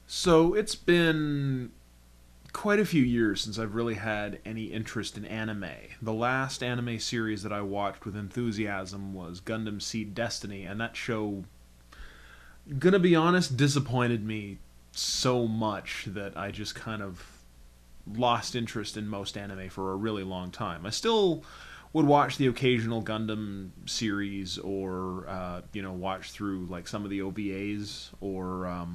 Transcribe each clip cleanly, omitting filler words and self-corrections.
So it's been quite a few years since I've really had any interest in anime. The last anime series that I watched with enthusiasm was Gundam Seed Destiny, and that show, gonna be honest, disappointed me so much that I just kind of lost interest in most anime for a really long time. I still would watch the occasional Gundam series, or watch through like some of the OVAs, or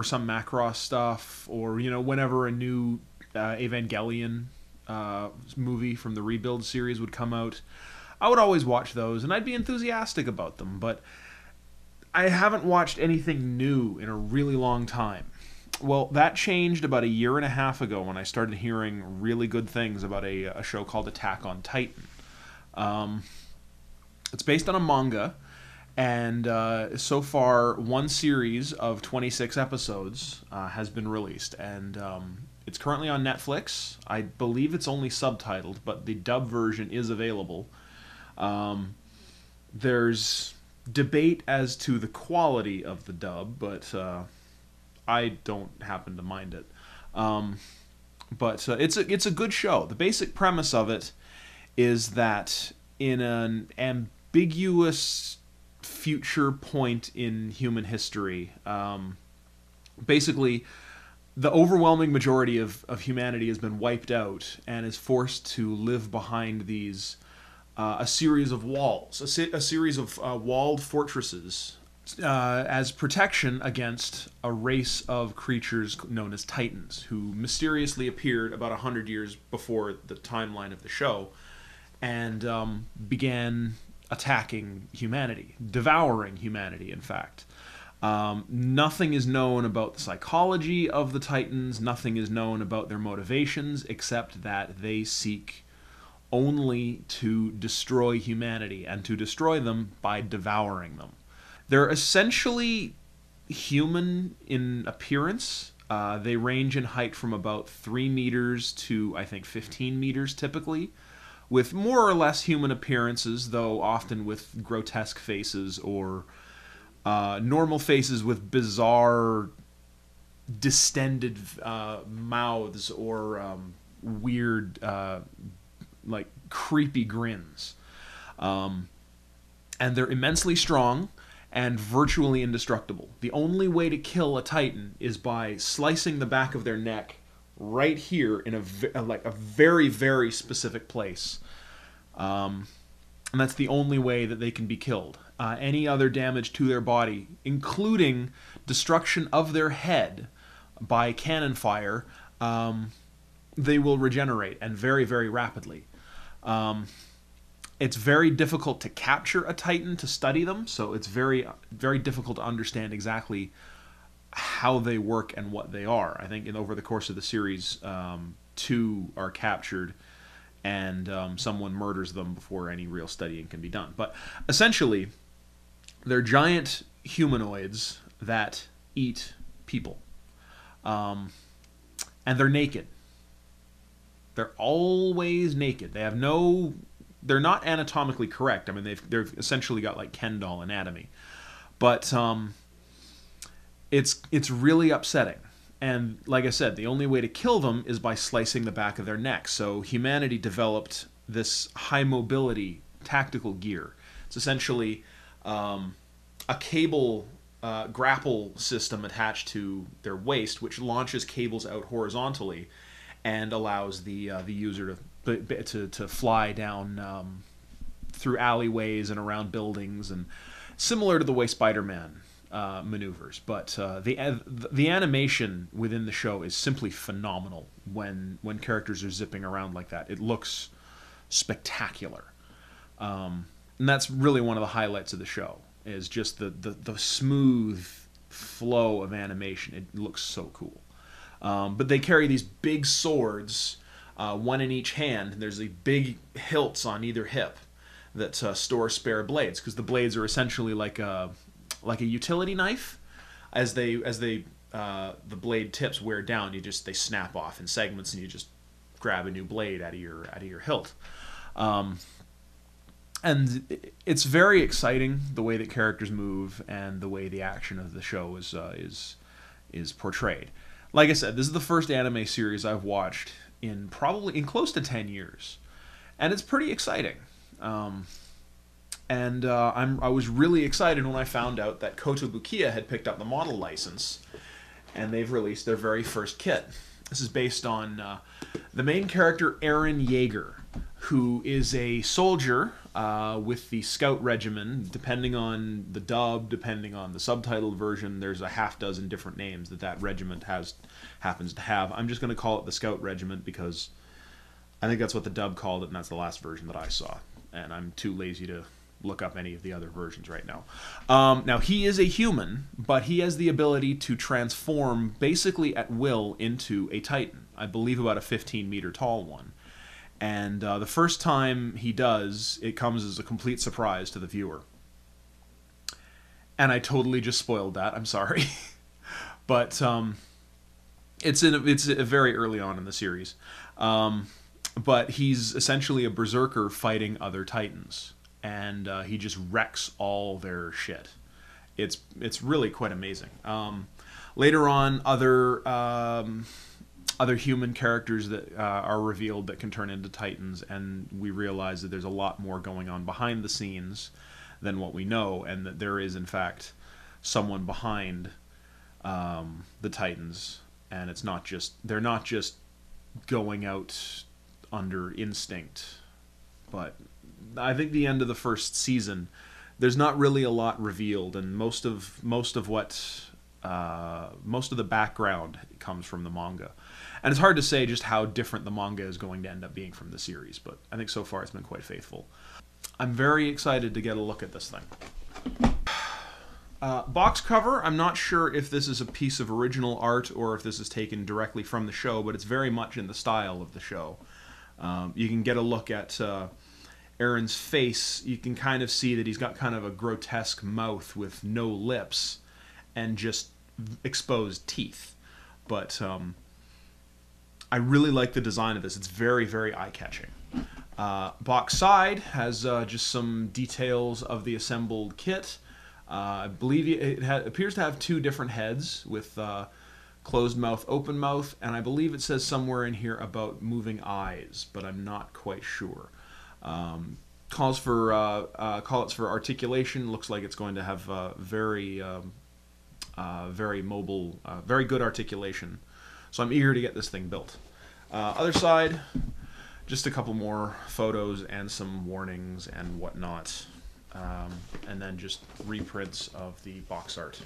some Macross stuff, or whenever a new Evangelion movie from the Rebuild series would come out, I would always watch those, and I'd be enthusiastic about them. But I haven't watched anything new in a really long time. Well, that changed about a year and a half ago when I started hearing really good things about a show called Attack on Titan. It's based on a manga, and so far one series of 26 episodes has been released, and it's currently on Netflix. I believe it's only subtitled, but the dub version is available. There's debate as to the quality of the dub, but I don't happen to mind it. But it's a good show. The basic premise of it is that in an ambiguous future point in human history, basically the overwhelming majority of humanity has been wiped out and is forced to live behind these a series of walls, a series of walled fortresses, as protection against a race of creatures known as Titans, who mysteriously appeared about 100 years before the timeline of the show, and began attacking humanity, devouring humanity, in fact. Nothing is known about the psychology of the Titans, nothing is known about their motivations, except that they seek only to destroy humanity, and to destroy them by devouring them. They're essentially human in appearance. They range in height from about 3 meters to, I think, 15 meters typically, with more or less human appearances, though often with grotesque faces, or normal faces with bizarre, distended mouths, or weird, like creepy grins. And they're immensely strong and virtually indestructible. The only way to kill a Titan is by slicing the back of their neck right here in a very, very specific place. And that's the only way that they can be killed. Any other damage to their body, including destruction of their head by cannon fire, they will regenerate, and very, very rapidly. It's very difficult to capture a Titan to study them, so it's very, very difficult to understand exactly how they work and what they are. I think over the course of the series, 2 are captured, and someone murders them before any real studying can be done. But essentially, they're giant humanoids that eat people. And they're naked. They're always naked. They have no... They're not anatomically correct. I mean, they've essentially got like Ken doll anatomy. But it's really upsetting. And like I said, the only way to kill them is by slicing the back of their neck. So humanity developed this high mobility tactical gear. It's essentially a cable grapple system attached to their waist, which launches cables out horizontally and allows the user to fly down through alleyways and around buildings, and similar to the way Spider-Man maneuvers. But the animation within the show is simply phenomenal when characters are zipping around like that. It looks spectacular. And that's really one of the highlights of the show, is just the smooth flow of animation. It looks so cool. But they carry these big swords, one in each hand, and there's these big hilts on either hip that store spare blades, because the blades are essentially like a utility knife. As the blade tips wear down, they snap off in segments, and you just grab a new blade out of your hilt. And it's very exciting the way that characters move and the way the action of the show is portrayed. Like I said, this is the first anime series I've watched in close to 10 years, and it's pretty exciting. I was really excited when I found out that Kotobukiya had picked up the model license, and they've released their very first kit. This is based on the main character, Eren Yeager, who is a soldier with the Scout Regiment. Depending on the dub, depending on the subtitled version, there's a half dozen different names that regiment happens to have. I'm just going to call it the Scout Regiment because I think that's what the dub called it, and that's the last version that I saw. And I'm too lazy to look up any of the other versions right now. Now, he is a human, but he has the ability to transform basically at will into a Titan. I believe about a 15-meter tall one. And the first time he does, it comes as a complete surprise to the viewer. And I totally just spoiled that. I'm sorry. But it's very early on in the series. But he's essentially a berserker fighting other Titans. And he just wrecks all their shit. It's really quite amazing. Later on, other human characters that are revealed that can turn into Titans, and we realize that there's a lot more going on behind the scenes than what we know, and that there is in fact someone behind the Titans, and they're not just going out under instinct. But I think the end of the first season, there's not really a lot revealed, and most of the background comes from the manga. And it's hard to say just how different the manga is going to end up being from the series, but I think so far it's been quite faithful. I'm very excited to get a look at this thing. Box cover, I'm not sure if this is a piece of original art or if this is taken directly from the show, but it's very much in the style of the show. You can get a look at Eren's face. You can kind of see that he's got kind of a grotesque mouth with no lips and just exposed teeth. But I really like the design of this. It's very, very eye-catching. Box side has just some details of the assembled kit. I believe it appears to have two different heads with closed mouth, open mouth, and I believe it says somewhere in here about moving eyes, but I'm not quite sure. Calls for articulation. Looks like it's going to have very mobile, very good articulation. So I'm eager to get this thing built. Other side, just a couple more photos and some warnings and whatnot. And then just reprints of the box art.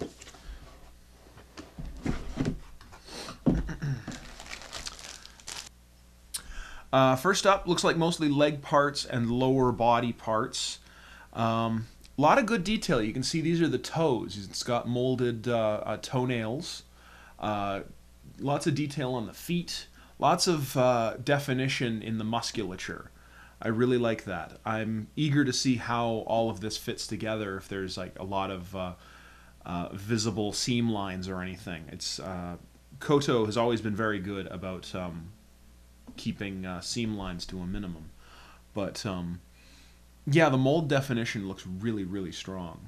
First up, looks like mostly leg parts and lower body parts. A lot of good detail. You can see these are the toes. It's got molded toenails. Lots of detail on the feet. Lots of definition in the musculature. I really like that. I'm eager to see how all of this fits together, if there's like a lot of visible seam lines or anything. It's Koto has always been very good about keeping seam lines to a minimum. But yeah, the mold definition looks really, really strong.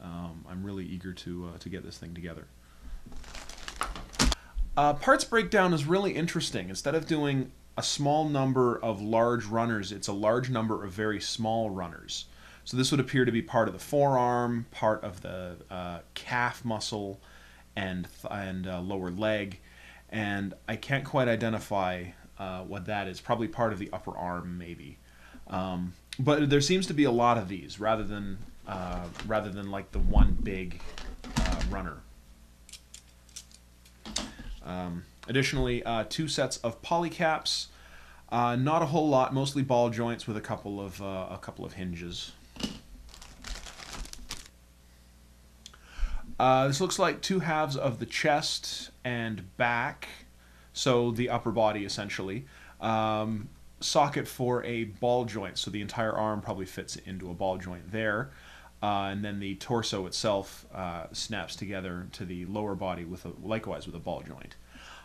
I'm really eager to get this thing together. Parts breakdown is really interesting. Instead of doing a small number of large runners, it's a large number of very small runners. So this would appear to be part of the forearm, part of the calf muscle, and lower leg. And I can't quite identify what that is. Probably part of the upper arm, maybe. But there seems to be a lot of these, rather than like the one big runner. Additionally, 2 sets of polycaps. Not a whole lot, mostly ball joints with a couple of hinges. This looks like 2 halves of the chest and back, so the upper body essentially. Socket for a ball joint, so the entire arm probably fits into a ball joint there. And then the torso itself snaps together to the lower body likewise with a ball joint.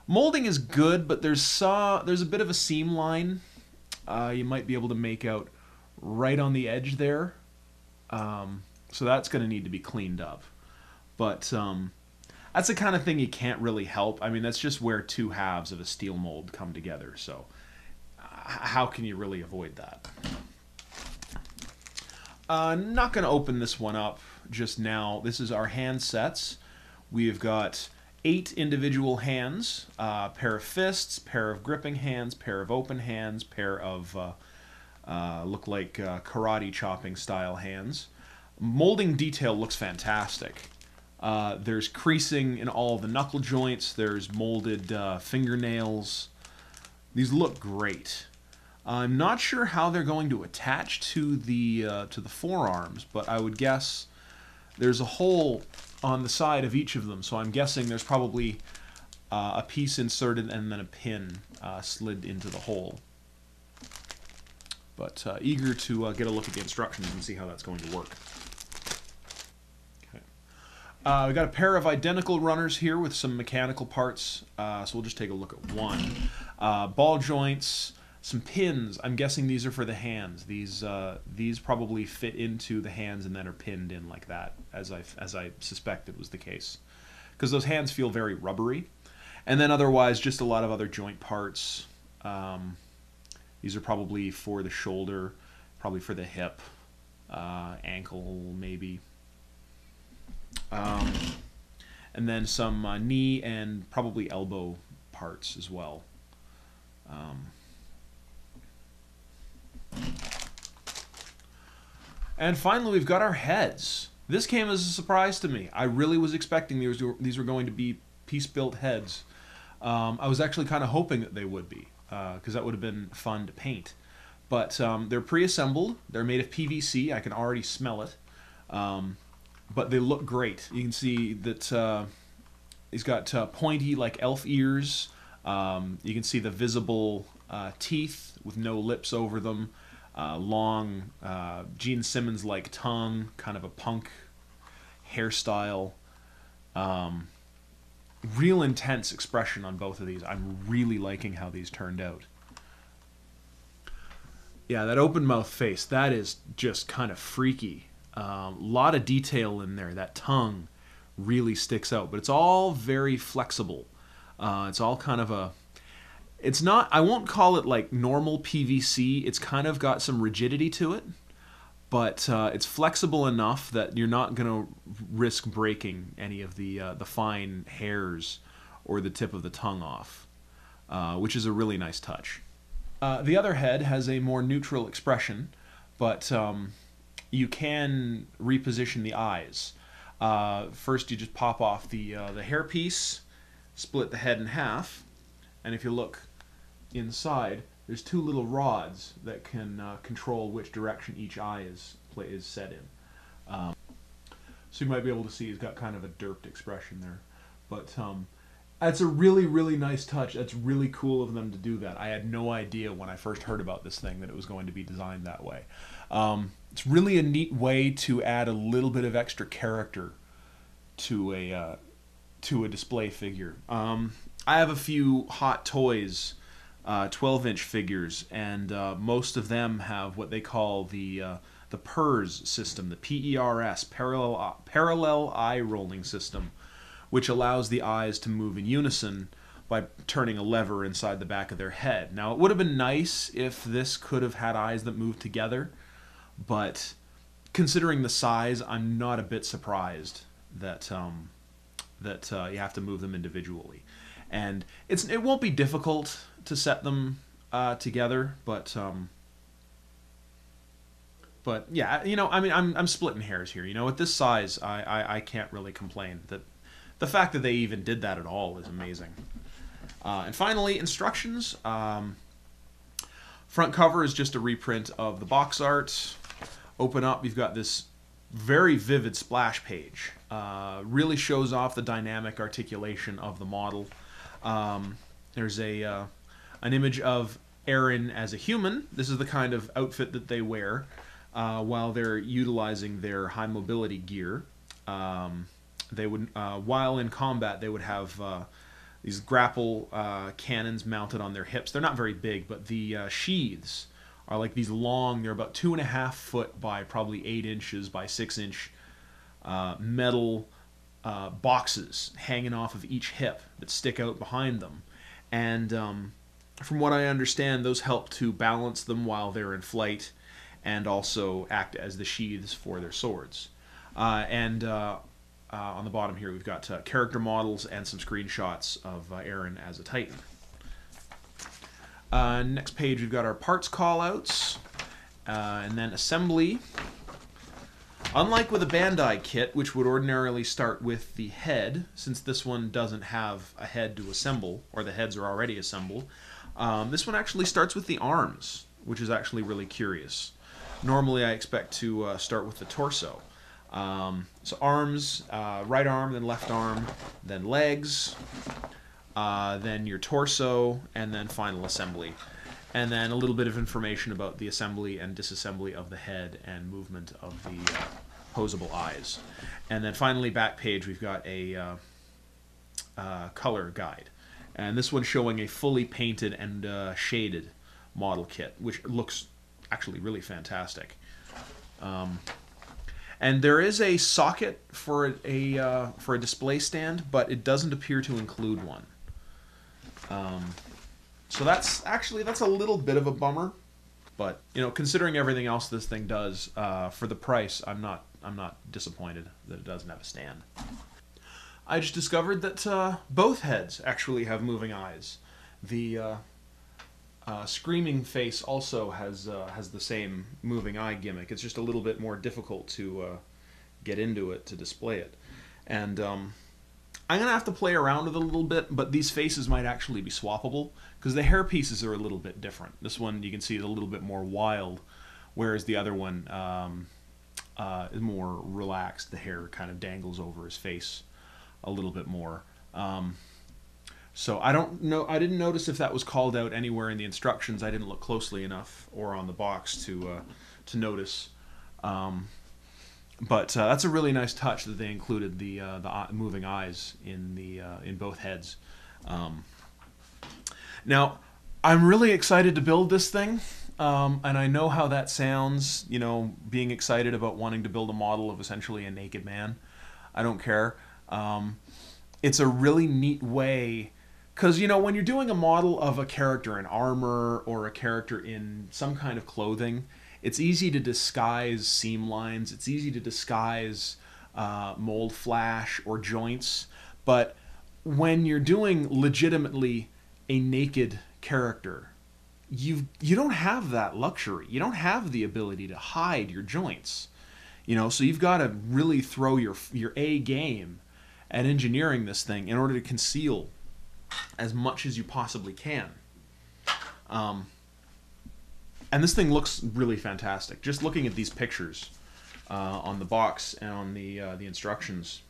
Molding is good, but there's a bit of a seam line You might be able to make out right on the edge there. So that's going to need to be cleaned up. But that's the kind of thing you can't really help. I mean, that's just where two halves of a steel mold come together. So how can you really avoid that? Not going to open this one up just now. This is our handsets. We've got 8 individual hands, pair of fists, pair of gripping hands, pair of open hands, pair of look like karate chopping style hands. Molding detail looks fantastic. There's creasing in all the knuckle joints. There's molded fingernails. These look great. I'm not sure how they're going to attach to the forearms, but I would guess there's a hole on the side of each of them. So I'm guessing there's probably a piece inserted and then a pin slid into the hole. But eager to get a look at the instructions and see how that's going to work. Okay. We've got a pair of identical runners here with some mechanical parts. So we'll just take a look at one. Ball joints. Some pins. I'm guessing these are for the hands. These probably fit into the hands and then are pinned in like that, as I suspected was the case, because those hands feel very rubbery. And then otherwise, just a lot of other joint parts. These are probably for the shoulder, probably for the hip, ankle maybe, and then some knee and probably elbow parts as well. And finally, we've got our heads. This came as a surprise to me. I really was expecting these were going to be piece-built heads. I was actually kind of hoping that they would be, because that would have been fun to paint. But they're pre-assembled. They're made of PVC. I can already smell it. But they look great. You can see that he's got pointy, like elf ears. You can see the visible teeth with no lips over them. Long Gene Simmons-like tongue, kind of a punk hairstyle. Real intense expression on both of these. I'm really liking how these turned out. Yeah, that open mouth face, that is just kind of freaky. Lot of detail in there. That tongue really sticks out, but it's all very flexible. It's all kind of a... It's not, I won't call it like normal PVC. It's kind of got some rigidity to it, but it's flexible enough that you're not going to risk breaking any of the fine hairs or the tip of the tongue off, which is a really nice touch. The other head has a more neutral expression, but you can reposition the eyes. First, you just pop off the hairpiece, split the head in half, and if you look inside, there's 2 little rods that can control which direction each eye is set in. So you might be able to see he's got kind of a derped expression there. But that's a really, really nice touch. That's really cool of them to do that. I had no idea when I first heard about this thing that it was going to be designed that way. It's really a neat way to add a little bit of extra character to a display figure. I have a few Hot Toys 12-inch figures, and most of them have what they call the PERS system, the PERS, parallel eye rolling system, which allows the eyes to move in unison by turning a lever inside the back of their head. Now, it would have been nice if this could have had eyes that moved together, but considering the size, I'm not a bit surprised that you have to move them individually. And it won't be difficult to set them together, but yeah, you know, I mean, I'm splitting hairs here. You know, at this size, I can't really complain. That the fact that they even did that at all is amazing. And finally, instructions. Front cover is just a reprint of the box art. Open up, you've got this very vivid splash page. Really shows off the dynamic articulation of the model. There's an image of Eren as a human. This is the kind of outfit that they wear while they're utilizing their high mobility gear. They would, while in combat, they would have these grapple cannons mounted on their hips. They're not very big, but the sheaths are like these long, they're about 2.5 foot by probably 8 inches by 6 inch metal boxes hanging off of each hip that stick out behind them. And from what I understand, those help to balance them while they're in flight and also act as the sheaths for their swords. On the bottom here, we've got character models and some screenshots of Eren as a Titan. Next page, we've got our parts callouts, and then assembly. Unlike with a Bandai kit, which would ordinarily start with the head, since this one doesn't have a head to assemble, or the heads are already assembled, this one actually starts with the arms, which is actually really curious. Normally I expect to start with the torso. So arms, right arm, then left arm, then legs, then your torso, and then final assembly. And then a little bit of information about the assembly and disassembly of the head and movement of the posable eyes. And then finally, back page, we've got a color guide. And this one's showing a fully painted and shaded model kit, which looks actually really fantastic. And there is a socket for a display stand, but it doesn't appear to include one. So that's a little bit of a bummer, but you know, considering everything else this thing does for the price, I'm not disappointed that it doesn't have a stand. I just discovered that both heads actually have moving eyes. The screaming face also has the same moving eye gimmick. It's just a little bit more difficult to get into it to display it, and I'm going to have to play around with it a little bit, but these faces might actually be swappable, because the hair pieces are a little bit different. This one, you can see, is a little bit more wild, whereas the other one is more relaxed. The hair kind of dangles over his face a little bit more. So I don't know. I didn't notice if that was called out anywhere in the instructions. I didn't look closely enough, or on the box to notice. But that's a really nice touch that they included the moving eyes in both heads. Now, I'm really excited to build this thing, and I know how that sounds. You know, being excited about wanting to build a model of essentially a naked man. I don't care. It's a really neat way, because you know, when you're doing a model of a character in armor or a character in some kind of clothing, it's easy to disguise seam lines, it's easy to disguise mold flash or joints, but when you're doing legitimately a naked character, you don't have that luxury. You don't have the ability to hide your joints. You know, so you've got to really throw your A game at engineering this thing in order to conceal as much as you possibly can. And this thing looks really fantastic. Just looking at these pictures on the box and on the instructions,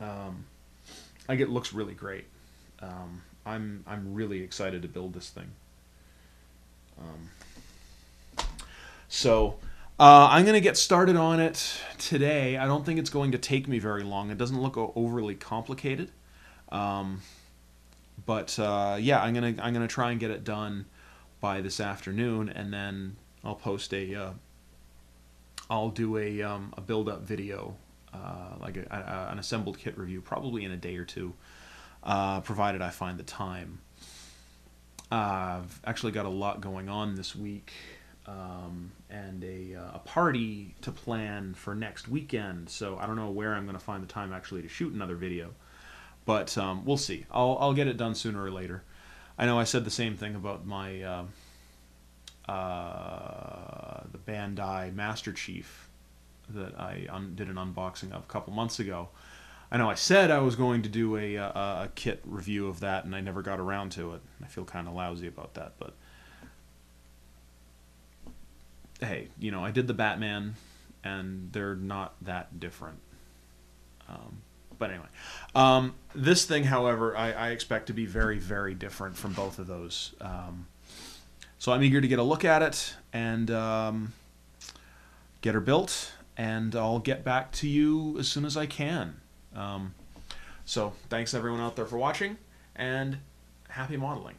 like, it looks really great. I'm really excited to build this thing. So I'm going to get started on it today. I don't think it's going to take me very long. It doesn't look overly complicated. But yeah, I'm gonna try and get it done by this afternoon, and then I'll post I'll do a build-up video, like an assembled kit review, probably in a day or two, provided I find the time. I've actually got a lot going on this week, and a party to plan for next weekend, so I don't know where I'm going to find the time actually to shoot another video, but we'll see. I'll get it done sooner or later. I know I said the same thing about my the Bandai Master Chief that I did an unboxing of a couple months ago. I know I said I was going to do a kit review of that, and I never got around to it. I feel kind of lousy about that, but hey, you know, I did the Batman, and they're not that different. But anyway, this thing, however, I expect to be very, very different from both of those. So I'm eager to get a look at it and get her built, and I'll get back to you as soon as I can. So thanks everyone out there for watching, and happy modeling.